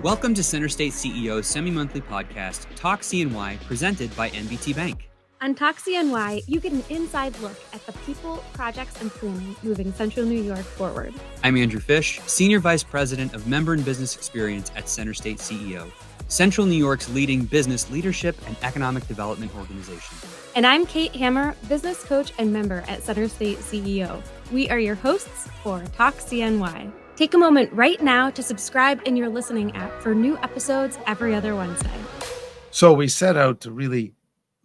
Welcome to Center State CEO's semi-monthly podcast, Talk CNY, presented by NBT Bank. On Talk CNY, you get an inside look at the people, projects, and planning moving Central New York forward. I'm Andrew Fish, Senior Vice President of Member and Business Experience at Center State CEO, Central New York's leading business leadership and economic development organization. And I'm Kate Hammer, Business Coach and Member at Center State CEO. We are your hosts for Talk CNY. Take a moment right now to subscribe in your listening app for new episodes every other Wednesday. So we set out to really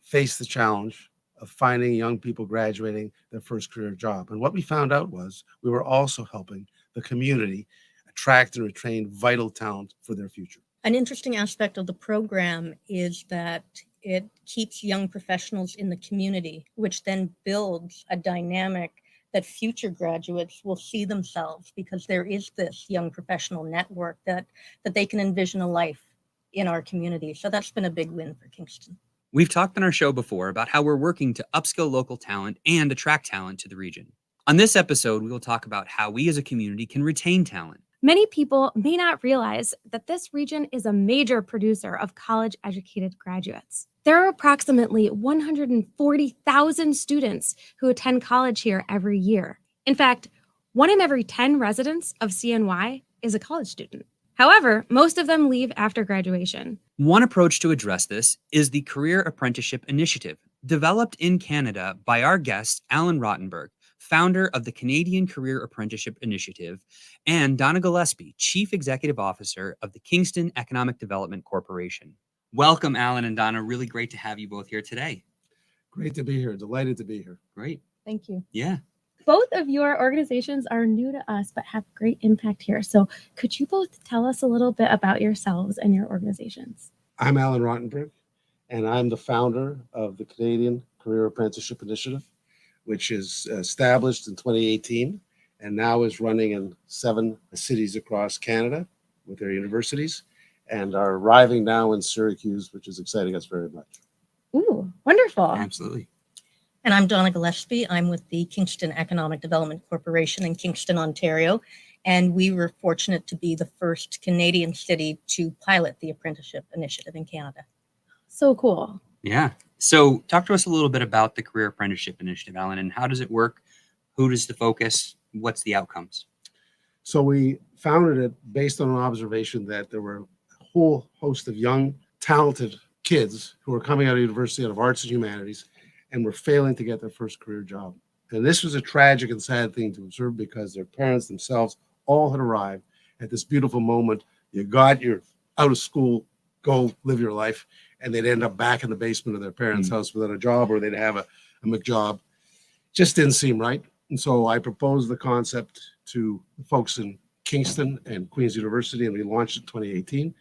face the challenge of finding young people graduating their first career job. And what we found out was we were also helping the community attract and retain vital talent for their future. An interesting aspect of the program is that it keeps young professionals in the community, which then builds a dynamic that future graduates will see themselves, because there is this young professional network that they can envision a life in our community. So that's been a big win for Kingston. We've talked on our show before about how we're working to upskill local talent and attract talent to the region. On this episode, we will talk about how we as a community can retain talent. Many people may not realize that this region is a major producer of college-educated graduates. There are approximately 140,000 students who attend college here every year. In fact, 1 in every 10 residents of CNY is a college student. However, most of them leave after graduation. One approach to address this is the Career Apprenticeship Initiative, developed in Canada by our guest, Alan Rottenberg, founder of the Canadian Career Apprenticeship Initiative, and Donna Gillespie, Chief Executive Officer of the Kingston Economic Development Corporation. Welcome, Alan and Donna. Really great to have you both here today. Great to be here. Delighted to be here. Great. Thank you. Yeah. Both of your organizations are new to us, but have great impact here. So could you both tell us a little bit about yourselves and your organizations? I'm Alan Rottenberg, and I'm the founder of the Canadian Career Apprenticeship Initiative, which is established in 2018 and now is running in 7 cities across Canada with their universities, and are arriving now in Syracuse, which is exciting us very much. Ooh, wonderful. Absolutely. And I'm Donna Gillespie. I'm with the Kingston Economic Development Corporation in Kingston, Ontario. And we were fortunate to be the first Canadian city to pilot the apprenticeship initiative in Canada. So cool. Yeah. So talk to us a little bit about the Career Apprenticeship Initiative, Alan, and how does it work? Who does the focus? What's the outcomes? So we founded it based on an observation that there were a whole host of young, talented kids who were coming out of university, out of arts and humanities, and were failing to get their first career job. And this was a tragic and sad thing to observe, because their parents themselves all had arrived at this beautiful moment. You're out of school, go live your life, and they'd end up back in the basement of their parents' house without a job, or they'd have a McJob. Just didn't seem right. And so I proposed the concept to the folks in Kingston and Queen's University, and we launched it in 2018.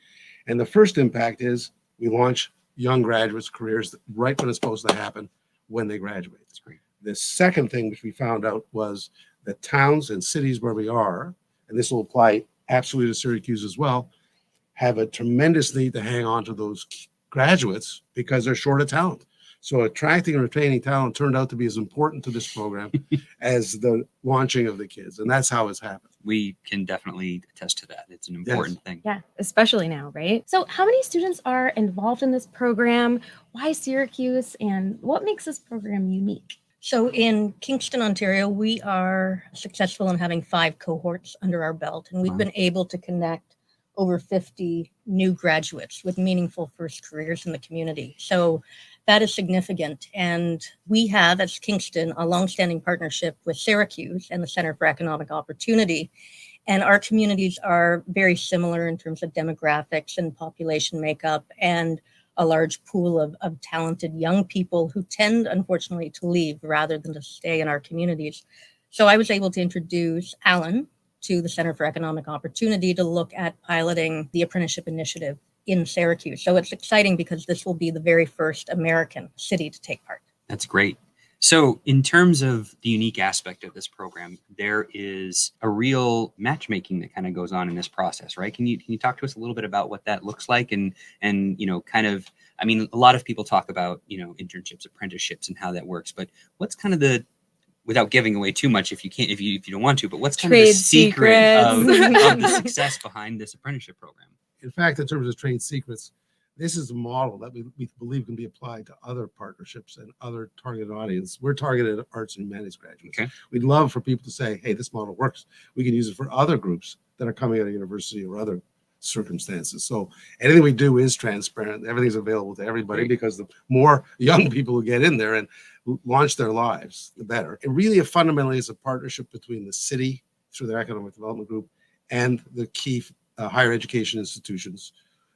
And the first impact is we launch young graduates' careers right when it's supposed to happen, when they graduate. That's great. The second thing which we found out was that towns and cities where we are, and this will apply absolutely to Syracuse as well, have a tremendous need to hang on to those graduates because they're short of talent. So attracting and retaining talent turned out to be as important to this program as the launching of the kids. And that's how it's happened. We can definitely attest to that. It's an important thing. Yeah, especially now, right? So how many students are involved in this program? Why Syracuse? And what makes this program unique? So in Kingston, Ontario, we are successful in having 5 cohorts under our belt, and we've been able to connect over 50 new graduates with meaningful first careers in the community. So that is significant. And we have, as Kingston, a longstanding partnership with Syracuse and the Center for Economic Opportunity. And our communities are very similar in terms of demographics and population makeup, and a large pool of talented young people who tend, unfortunately, to leave rather than to stay in our communities. So I was able to introduce Alan to the Center for Economic Opportunity to look at piloting the apprenticeship initiative in Syracuse. So it's exciting because this will be the very first American city to take part. That's great. So in terms of the unique aspect of this program, there is a real matchmaking that kind of goes on in this process, right? Can you talk to us a little bit about what that looks like and kind of, I mean, a lot of people talk about, internships, apprenticeships and how that works, but what's kind of the without giving away too much if you don't want to, but what's kind of the secret of the success behind this apprenticeship program? In fact, in terms of trade secrets, this is a model that we believe can be applied to other partnerships and other targeted audience. We're targeted at arts and humanities graduates. Okay. We'd love for people to say, hey, this model works. We can use it for other groups that are coming out of university or other circumstances. So anything we do is transparent. Everything's available to everybody, Great. because the more young people who get in there and launch their lives, the better. It really fundamentally is a partnership between the city through their economic development group and the key higher education institutions.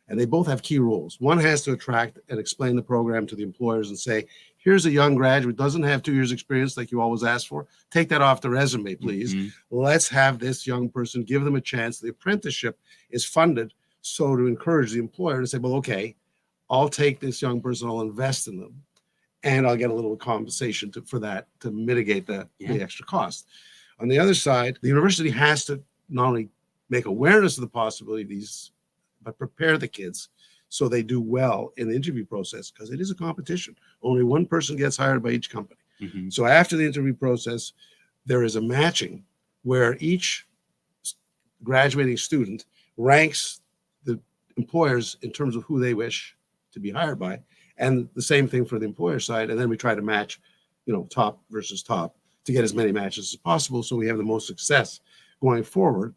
And they both have key roles. One has to attract and explain the program to the employers and say, here's a young graduate, doesn't have 2 years experience like you always ask for. Take that off the resume, please. Mhm. Let's have this young person, give them a chance. The apprenticeship is funded so to encourage the employer to say, well, okay, I'll take this young person, I'll invest in them, and I'll get a little compensation for that to mitigate the extra cost. On the other side, the university has to not only make awareness of the possibility of these, but prepare the kids so they do well in the interview process, because it is a competition. Only one person gets hired by each company. Mhm. So after the interview process, there is a matching where each graduating student ranks the employers in terms of who they wish to be hired by, and the same thing for the employer side. And then we try to match, top versus top to get as many matches as possible, so we have the most success going forward.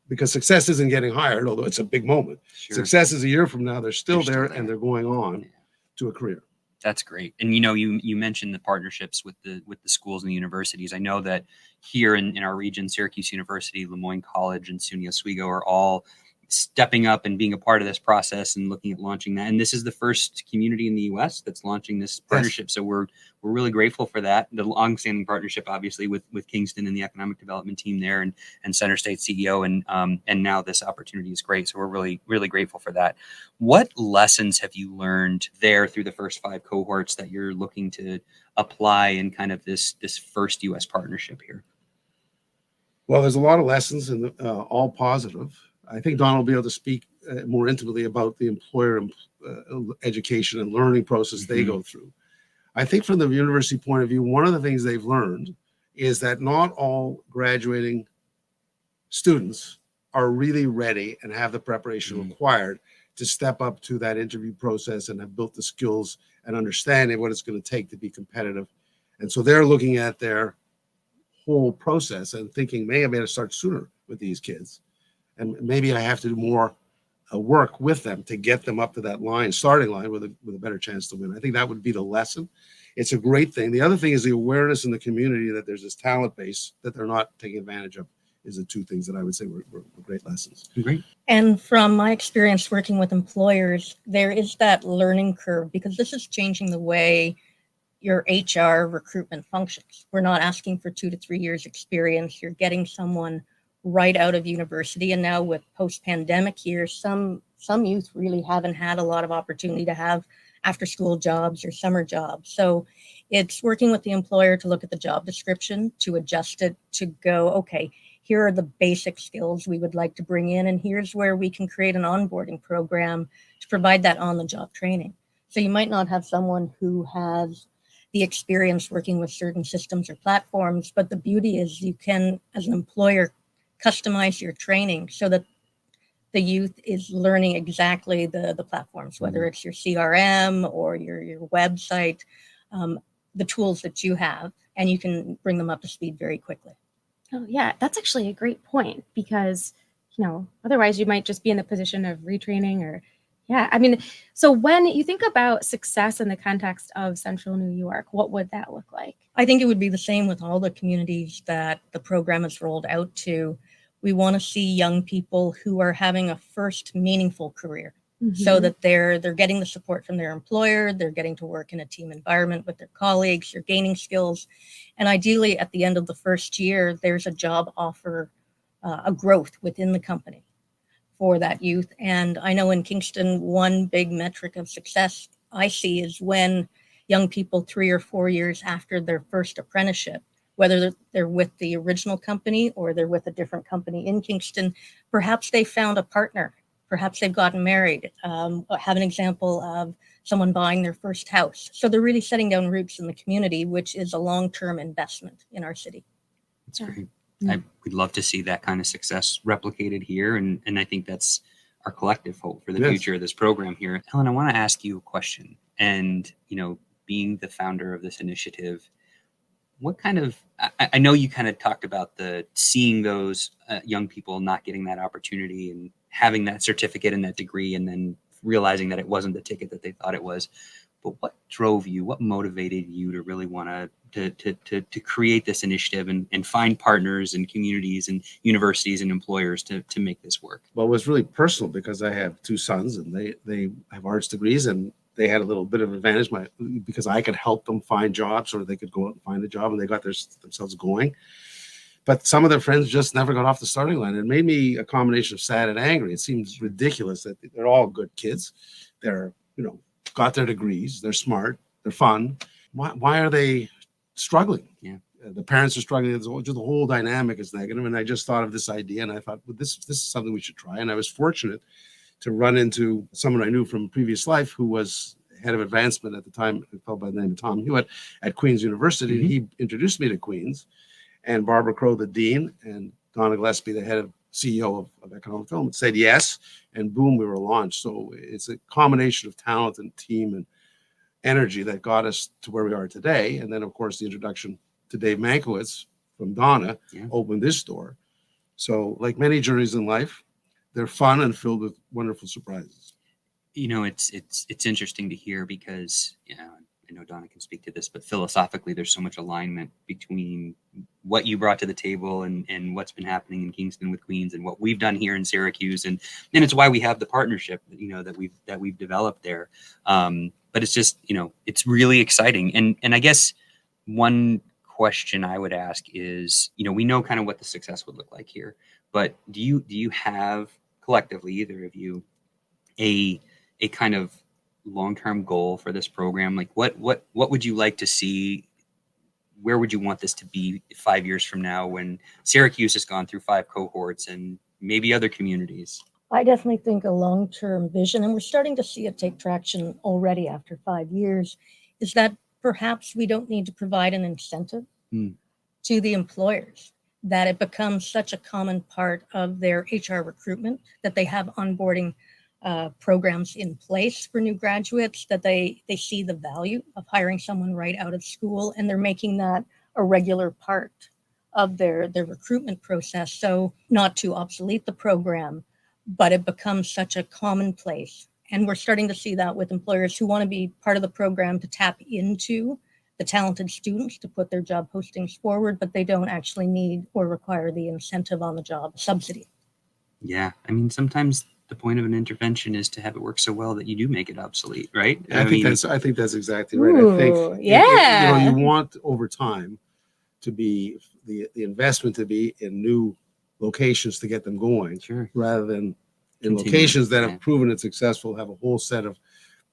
Because success isn't getting hired, although it's a big moment. Sure. Success is a year from now, they're still there there. and they're going on Yeah. to a career. That's great. And you mentioned the partnerships with the schools and the universities. I know that here in our region, Syracuse University, Lemoyne College, and SUNY Oswego are all stepping up and being a part of this process and looking at launching that. And this is the first community in the U.S. that's launching this partnership. So we're really grateful for that. The longstanding partnership, obviously, with Kingston and the economic development team there, and Center State CEO, and now this opportunity is great. So we're really, really grateful for that. What lessons have you learned there through the first 5 cohorts that you're looking to apply in kind of this first U.S. partnership here? Well, there's a lot of lessons, and all positive. I think Donna will be able to speak more intimately about the employer education and learning process they go through. I think from the university point of view, one of the things they've learned is that not all graduating students are really ready and have the preparation required to step up to that interview process and have built the skills and understanding what it's going to take to be competitive. And so they're looking at their whole process and thinking, maybe I better start sooner with these kids. And maybe I have to do more work with them to get them up to that starting line with a better chance to win. I think that would be the lesson. It's a great thing. The other thing is the awareness in the community that there's this talent base that they're not taking advantage of is the 2 things that I would say were great lessons. Great. And from my experience working with employers, there is that learning curve, because this is changing the way your HR recruitment functions. We're not asking for 2 to 3 years experience. You're getting someone right out of university. And now with post-pandemic years, some youth really haven't had a lot of opportunity to have after-school jobs or summer jobs. So it's working with the employer to look at the job description, to adjust it, to go, okay, here are the basic skills we would like to bring in, and here's where we can create an onboarding program to provide that on-the-job training. So you might not have someone who has the experience working with certain systems or platforms, but the beauty is you can, as an employer, customize your training so that the youth is learning exactly the platforms, whether it's your CRM or your website, the tools that you have, and you can bring them up to speed very quickly. Oh, yeah, that's actually a great point, because, otherwise you might just be in the position of retraining or, so when you think about success in the context of Central New York, what would that look like? I think it would be the same with all the communities that the program is rolled out to. We want to see young people who are having a first meaningful career, so that they're getting the support from their employer, they're getting to work in a team environment with their colleagues, they're gaining skills. And ideally, at the end of the first year, there's a job offer, a growth within the company for that youth. And I know in Kingston, one big metric of success I see is when young people 3 or 4 years after their first apprenticeship, whether they're with the original company or they're with a different company in Kingston, perhaps they found a partner, perhaps they've gotten married. I have an example of someone buying their first house. So they're really setting down roots in the community, which is a long-term investment in our city. That's great. We'd love to see that kind of success replicated here. And I think that's our collective hope for the Yes. future of this program here. Helen, I want to ask you a question. And, being the founder of this initiative, what kind of, I know you kind of talked about seeing those young people not getting that opportunity and having that certificate and that degree, and then realizing that it wasn't the ticket that they thought it was. But what drove you? What motivated you to really want to create this initiative and find partners and communities and universities and employers to make this work? Well, it was really personal because I have two sons and they have arts degrees, and they had a little bit of advantage because I could help them find jobs, or they could go out and find a job, and they got themselves going. But some of their friends just never got off the starting line. It made me a combination of sad and angry. It seems ridiculous that they're all good kids. They're, got their degrees. They're smart. They're fun. Why are they struggling? Yeah. The parents are struggling. The whole dynamic is negative. And I just thought of this idea, and I thought, well, this is something we should try. And I was fortunate to run into someone I knew from previous life who was head of advancement at the time, a fellow by the name of Tom Hewitt at Queen's University. Mm-hmm. He introduced me to Queen's, and Barbara Crow, the dean, and Donna Gillespie, the head of CEO of economic development, said yes, and boom, we were launched. So it's a combination of talent and team and energy that got us to where we are today. And then, of course, the introduction to Dave Mankiewicz from Donna opened this door. So, like many journeys in life, they're fun and filled with wonderful surprises. It's interesting to hear because I know Donna can speak to this, but philosophically, there's so much alignment between what you brought to the table and what's been happening in Kingston with Queens and what we've done here in Syracuse, and it's why we have the partnership that we've developed there. But it's just it's really exciting, and I guess one question I would ask is we know kind of what the success would look like here, but do you have collectively, either of you, a kind of long-term goal for this program? Like what would you like to see? Where would you want this to be 5 years from now, when Syracuse has gone through 5 cohorts and maybe other communities? I definitely think a long-term vision, and we're starting to see it take traction already after 5 years, is that perhaps we don't need to provide an incentive to the employers, that it becomes such a common part of their HR recruitment that they have onboarding programs in place for new graduates, that they see the value of hiring someone right out of school, and they're making that a regular part of their recruitment process. So not to obsolete the program, but it becomes such a commonplace. And we're starting to see that with employers who want to be part of the program to tap into the talented students to put their job postings forward, but they don't actually need or require the incentive on the job subsidy. Yeah. I mean, sometimes the point of an intervention is to have it work so well that you do make it obsolete, right? I think that's exactly right. Ooh, I think you want over time to be the investment to be in new locations to get them going, rather than in locations that have proven it successful, have a whole set of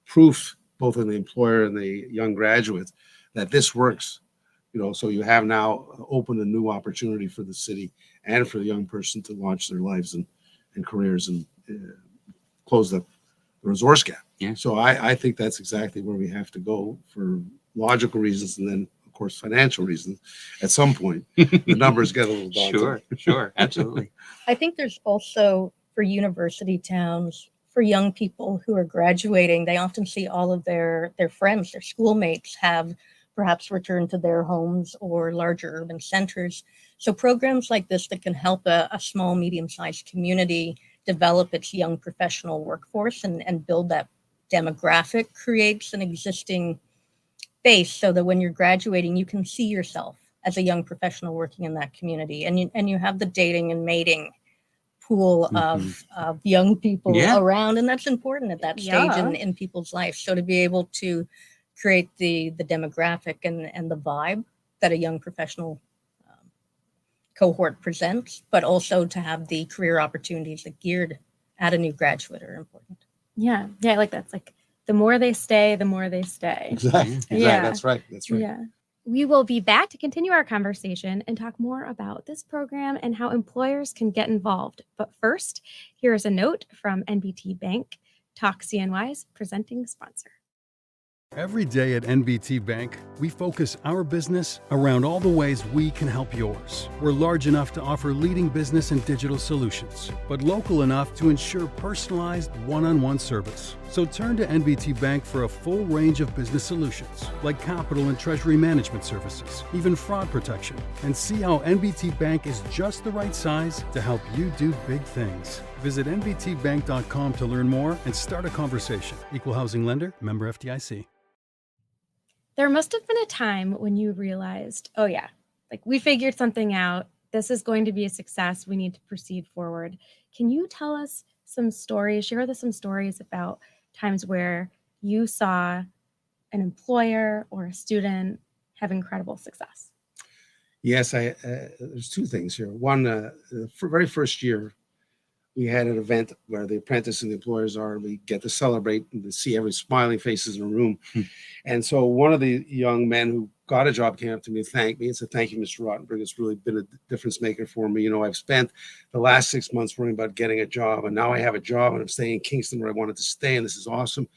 proof, both in the employer and the young graduates, that this works. So you have now opened a new opportunity for the city and for the young person to launch their lives and careers and close the resource gap. Yeah. So I think that's exactly where we have to go for logical reasons, and then of course financial reasons. At some point, the numbers get a little daunting. Sure, absolutely. I think there's also, for university towns, for young people who are graduating, they often see all of their friends, their schoolmates have perhaps returned to their homes or larger urban centers. So programs like this that can help a small, medium-sized community develop its young professional workforce and build that demographic creates an existing base, so that when you're graduating, you can see yourself as a young professional working in that community, and you have the dating and mating pool of young people around, and that's important at that stage in people's life. So to be able to create the demographic and the vibe that a young professional cohort presents, but also to have the career opportunities that geared at a new graduate are important. Yeah, I like that. It's like the more they stay, the more they stay. Exactly. Yeah. That's right. Yeah. We will be back to continue our conversation and talk more about this program and how employers can get involved. But first, here is a note from NBT Bank, Talk CNY's presenting sponsor. Every day at NBT Bank, we focus our business around all the ways we can help yours. We're large enough to offer leading business and digital solutions, but local enough to ensure personalized one-on-one service. So turn to NBT Bank for a full range of business solutions, like capital and treasury management services, even fraud protection, and see how NBT Bank is just the right size to help you do big things. Visit nbtbank.com to learn more and start a conversation. Equal housing lender, member FDIC. There must have been a time when you realized, oh yeah, like we figured something out. This is going to be a success. We need to proceed forward. Can you tell us some stories, share some stories about times where you saw an employer or a student have incredible success? Yes, there's two things here. One, the very first year, we had an event where the apprentice and the employers are. We get to celebrate and to see every smiling faces in the room. And so one of the young men who got a job came up to me and thanked me and said, "Thank you, Mr. Rottenberg. It's really been a difference maker for me. You know, I've spent the last 6 months worrying about getting a job, and now I have a job and I'm staying in Kingston where I wanted to stay, and this is awesome.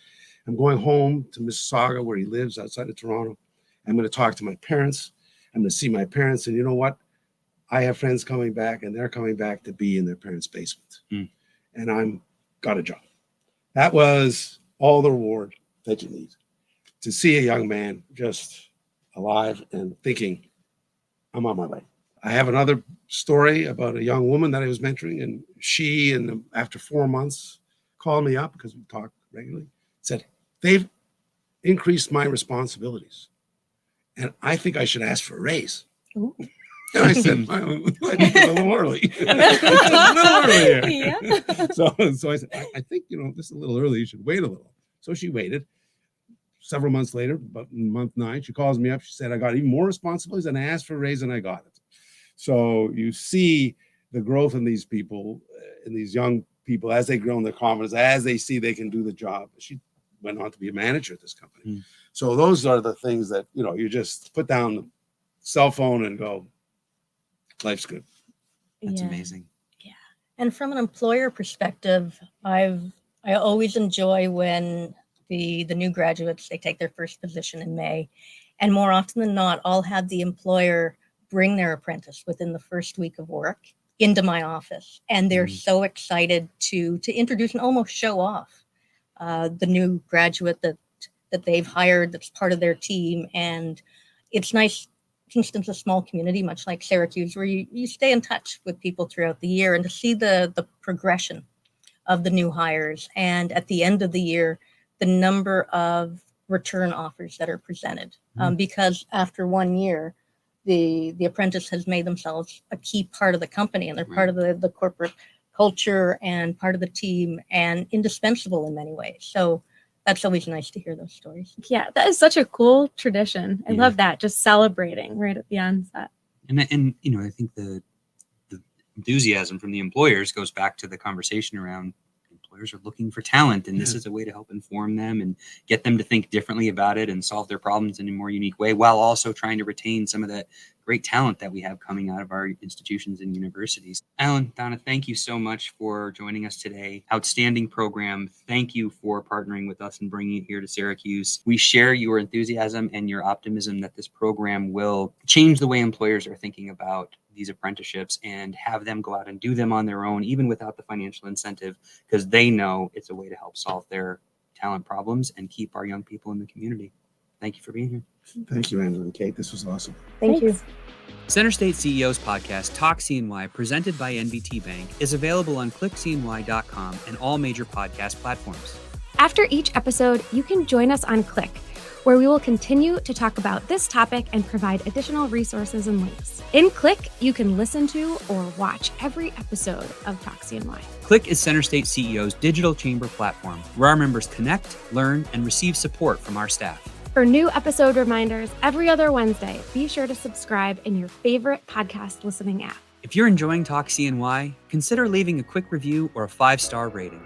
I'm going home to Mississauga where he lives outside of Toronto. I'm going to talk to my parents. I'm going to see my parents, and you know what? I have friends coming back, and they're coming back to be in their parents' basement. And I'm got a job." That was all the reward that you need to see a young man just alive and thinking, I'm on my way. I have another story about a young woman that I was mentoring, and she, after 4 months, called me up because we talk regularly, said, "They've increased my responsibilities, and I think I should ask for a raise." Ooh. And I said, I think it's a little early. It's a little early here. Yeah. So I said, I think, this is a little early. You should wait a little. So she waited. Several months later, about month 9, she calls me up. She said, "I got even more responsibilities, and I asked for a raise, and I got it." So you see the growth in these people, in these young people, as they grow in their confidence, as they see they can do the job. She went on to be a manager at this company. So those are the things that, you just put down the cell phone and go, life's good. That's amazing. Yeah. And from an employer perspective, I always enjoy when the new graduates, they take their first position in May. And more often than not, I'll have the employer bring their apprentice within the first week of work into my office. And they're so excited to introduce and almost show off the new graduate that they've hired that's part of their team. And it's nice. Kingston's a small community, much like Syracuse, where you stay in touch with people throughout the year, and to see the progression of the new hires. And at the end of the year, the number of return offers that are presented. Because after 1 year, the apprentice has made themselves a key part of the company, and they're part of the corporate culture and part of the team and indispensable in many ways. So that's always nice to hear those stories. Yeah, that is such a cool tradition. I love that, just celebrating right at the onset. And I think the enthusiasm from the employers goes back to the conversation around employers are looking for talent, and this is a way to help inform them and get them to think differently about it and solve their problems in a more unique way, while also trying to retain some of that great talent that we have coming out of our institutions and universities. Alan, Donna, thank you so much for joining us today. Outstanding program. Thank you for partnering with us and bringing it here to Syracuse. We share your enthusiasm and your optimism that this program will change the way employers are thinking about these apprenticeships and have them go out and do them on their own, even without the financial incentive, because they know it's a way to help solve their talent problems and keep our young people in the community. Thank you for being here. Thank you, Angela and Kate. This was awesome. Thank you. Center State CEO's podcast, Talk CNY, presented by NBT Bank, is available on clickcny.com and all major podcast platforms. After each episode, you can join us on Click, where we will continue to talk about this topic and provide additional resources and links. In Click, you can listen to or watch every episode of Talk CNY. Click is Center State CEO's digital chamber platform, where our members connect, learn, and receive support from our staff. For new episode reminders every other Wednesday, be sure to subscribe in your favorite podcast listening app. If you're enjoying Talk CNY, consider leaving a quick review or a 5-star rating.